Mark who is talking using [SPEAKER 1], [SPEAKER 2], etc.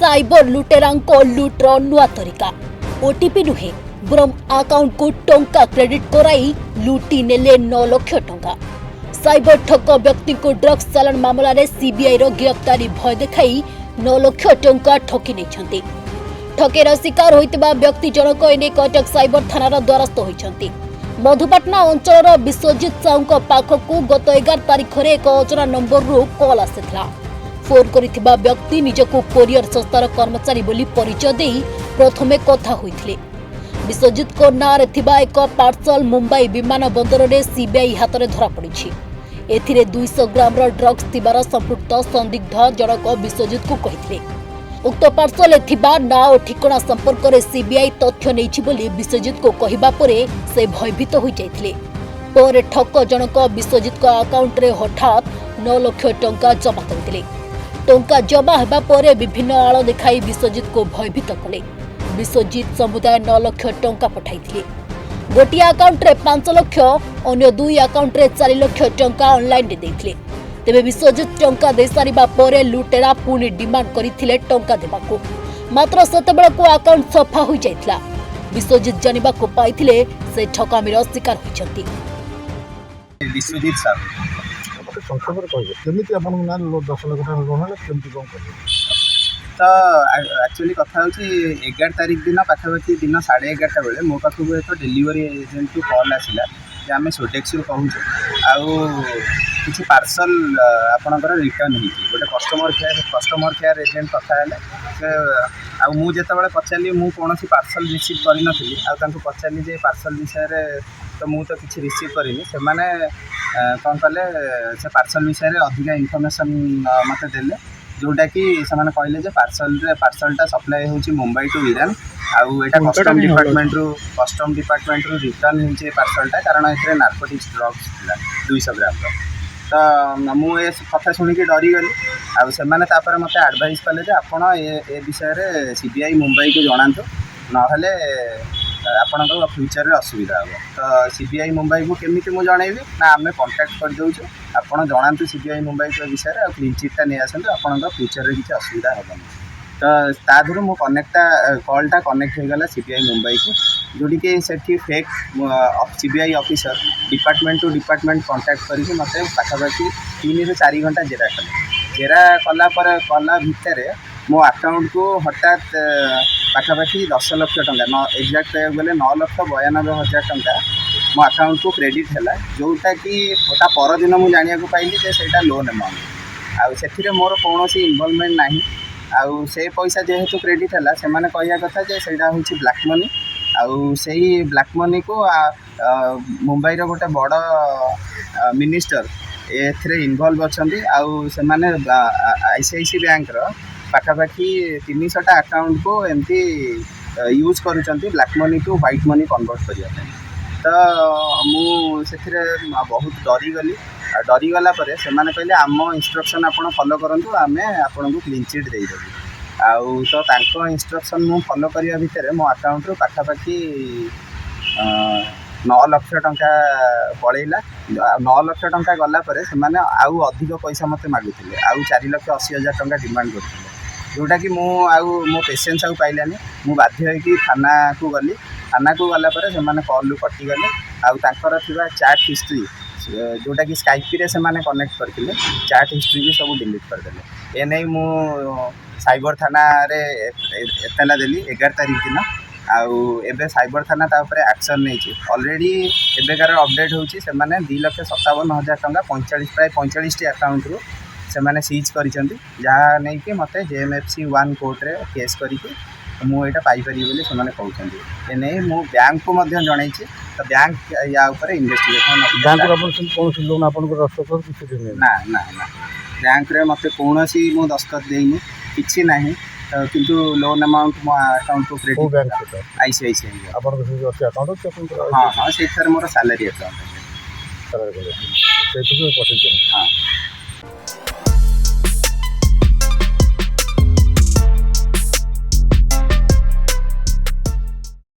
[SPEAKER 1] Cyber लुटेरांको लुट्र नुआ तरीका OTP नुहे बरम अकाउंट को टंका क्रेडिट कराई लुटी नेले 9 लाख टंका। साइबर ठक व्यक्ति को ड्रग्स चालान मामला रे सीबीआई रो गिरफ्तारी भय देखाई 9 लाख टंका ठकी नेछंती। ठकेर शिकार होइतबा व्यक्ति जनक एने कटक साइबर थानार द्वारस्थ होइछंती। मधुपाटना अंचल विश्वजित साहू पाखकू गत 11 तारिख रे एक अजଣା नंबर रु कॉल आसिथिला। फोन करिथिबा व्यक्ति निजको कोरियर संस्थार कर्मचारी बोली परिचय देई प्रथमे कथा होइथिले। विश्वजित को नारे थिबा एक पार्सल मुंबई विमान बंदर रे सीबीआई हाथ में धरा पड़ी। एथिरे 200 ग्राम ड्रग्स थिबार संपुक्त संदिग्ध जनक विश्वजित को कहिथिले। उक्त पार्सल थिबा ना और ठिकाना संपर्क में सीबीआई तथ्य नेछि बोली विश्वजित को कहिबा परे से भयभीत हो जाइथिले। पर ठक जनक विश्वजित को अकाउंट रे हठात 9 लाख टंका जमा करथिले। टंका जमा हेबा परे विभिन्न आड़ देखाई विश्वजित को भयभीत कले। विश्वजित समुदाय 9 लाख टंका पठाइथिले। गोटिया अकाउंट रे 5 लाख अन्य 2 अकाउंट रे 4 लाख टंका ऑनलाइन दे देथिले। तेबे विश्वजित टंका दे सारिबा परे लुटेरा पुनी डिमांड करिथिले टंका देबाको। मात्र सेतेबेला को अकाउंट सफा हो जाइतला। विश्वजित जानिबा को पाइथिले से ठकामीर शिकार होइछंती।
[SPEAKER 2] विश्वजित साहू
[SPEAKER 3] संक्षेप केମିତି ଆପଣଙ୍କ ନାଁ 10 ଲାख ଟଙ୍କା ଲୋନ୍ ହେଲା କେମିତି କ'ଣ କରିବେ?
[SPEAKER 2] ତ ଆକ୍ଚୁଆଲି କଥା ହେଉଛି 11 ତାରିଖ ଦିନ ପାଖାପାଖି ଦିନ 11:30 ବେଳେ ମୋ ପାଖକୁ ଏକ ଡେଲିଭରି ଏଜେଣ୍ଟରୁ କଲ୍ ଆସିଲା ଯେ ଆମେ ସୋଡେକ୍ସରୁ କହୁଛୁ ଆଉ କିଛି ପାର୍ସଲ ଆପଣଙ୍କର ରିଟର୍ନ ହେଇଛି। ଗୋଟେ କଷ୍ଟମର କେୟାର ଏଜେଣ୍ଟ କଥା ହେଲେ ସେ ଆଉ ମୁଁ ଯେତେବେଳେ ପଚାରିଲି ମୁଁ କୌଣସି ପାର୍ସଲ ରିସିଭ୍ କରିନଥିଲି ଆଉ ତାଙ୍କୁ ପଚାରିଲି ଯେ ପାର୍ସଲ ବିଷୟରେ ତ ମୁଁ ତ କିଛି ରିସିଭ୍ କରିନି। ସେମାନେ କ'ଣ କଲେ ସେ ପାର୍ସଲ ବିଷୟରେ ଅଧିକା ଇନଫର୍ମେସନ୍ ମୋତେ ଦେଲେ जोटाकि से कहले जे पार्सलटा सप्लाई होची मुंबई टू ईरान आउ एटा कस्टम डिपार्टमेंट रु रिटर्न होची पार्सलटा कारण एथरे नार्कोटिक्स ड्रग्स थिला 200 ग्राम तो मु ए कथा सुनिकी डरी गली आउ से माने तापर मते एडवाइस कले जे आपण ए विषय रे सीबीआई मुंबई को जणांतु नहले आपणको फ्यूचर रे असुविधा हो। तो सीबीआई मुंबई को केमिति मु जणाइबी ना आमे कांटेक्ट कर देउछु आपण जणांतु सीबीआई मुंबई को विषय रे क्लीन चिटटा नै आसंतु आपणको फ्यूचर रे किछि असुविधा हेबनी। तो ताधुरु मु कॉलटा कनेक्ट हो गला सीबीआई मुंबई को जोडी के सेठी fake CBI officer department to department contact करिके मते पाखापाखि 3 ରୁ 4 घंटा जेरा कला भितर मो अकाउंट को हठात पाखापाखि 10 लाख टंका एक्जाक्ट कह गले 9,92,000 टंका मो अकाउंट को क्रेडिट है जोटा कि परदिन मुझे जाना पाइली से लोन अमाउंट आउ से मोर कौन इनवॉल्वमेंट नहीं आउ से पैसा जेहेतु क्रेडिट है से मैंने कहया कथा से ब्लैक मनी आउ से ब्लैक मनी को मुंबई रो गोटे बड़ मिनिस्टर एथरे इनवॉल्व अच्छी आउ से आईसीआईसी बैंक रो पाखापाखि 300टा अकाउंट को एमती यूज करुँच black money to white money convert करने। तो मुझे बहुत डरीगला से मैंने कहले आम इंस्ट्रक्शन आप फॉलो करूँ आम आपन को क्लीन चिट देदेवु आउ तो तांको इंस्ट्रक्शन मु फॉलो करने भितर मो अकाउंट रू पाखापाखि 9 लाख टंका पलैला। 9 लाख टंका गला से आउ अधिक पैसा मत मागुले आउ 4,80,000 टंका डिमांड करते जोटा कि मो पेसेंस आउ पाइलानी मु बाध्य होइकी थाना को गली। थाना को गला से कॉल कटिगले आउ तांकर थिबा चैट हिस्ट्री जोटा कि स्काइप रे से कनेक्ट करथिले चैट हिस्ट्री भी सब डिलीट करदेले। एने मु साइबर थाना रे एतला देली 11 तारिख दिन आउ एबे साइबर थाना तापर एक्शन नहीं ऑलरेडी एबेकार अपडेट होची से माने 2,57,000 टंका 45 टी अकाउंट रू से माने सीज करिसेंती जहाँ नहीं कि मते जेएमएफसी 1 कोर्ट रे केस करिके मु एटा पाई परी बोली से माने कहउछंती। एने मु बैंक को मध्य जणाइछि तो बैंक या ऊपर इन्वेस्टिगेशन
[SPEAKER 3] बैंक रो अपन कोन सी लोन आपन को दस्तखत किछि देने
[SPEAKER 2] ना ना ना बैंक रे मते कोनोसी मु दस्तखत देइनी किछि नाही किंतु लोन अमाउंट मो अकाउंट को क्रेडिट
[SPEAKER 3] बैंक से
[SPEAKER 2] आईसीआईसीआई
[SPEAKER 3] आपन को से अछि अकाउंट से अपन को
[SPEAKER 2] हां हां से मोर सैलरी अकाउंट
[SPEAKER 3] सैलरी को से तो पठि
[SPEAKER 2] हां